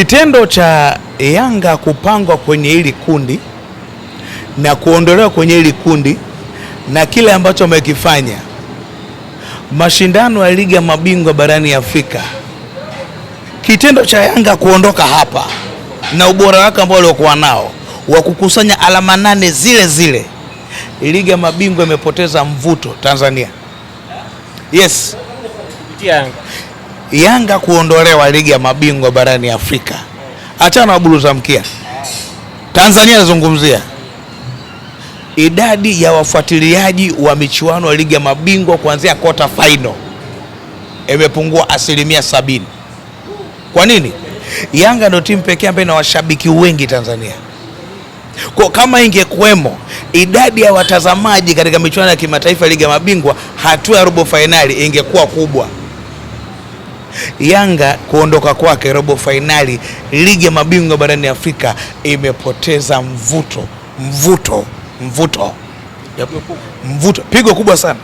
Kitendo cha Yanga kupangwa kwenye hili kundi na kuondolewa kwenye hili kundi na kile ambacho wamekifanya, mashindano ya ligi ya mabingwa barani Afrika, kitendo cha Yanga kuondoka hapa na ubora wake ambao waliokuwa nao wa kukusanya alama 8 zile zile, ligi ya mabingwa imepoteza mvuto Tanzania. Yes, Yanga kuondolewa ligi ya mabingwa barani Afrika, achana na buruza mkia. Tanzania nazungumzia idadi ya wafuatiliaji wa michuano ya ligi ya mabingwa kuanzia quarter final imepungua 70%. Kwa nini? Yanga ndio timu pekee ambayo ina washabiki wengi Tanzania. Kwa kama ingekuwemo idadi ya watazamaji katika michuano ya kimataifa ya ligi ya mabingwa, hatua ya robo finali ingekuwa kubwa. Yanga kuondoka kwake robo finali ligi ya mabingwa barani Afrika imepoteza mvuto, pigo kubwa sana.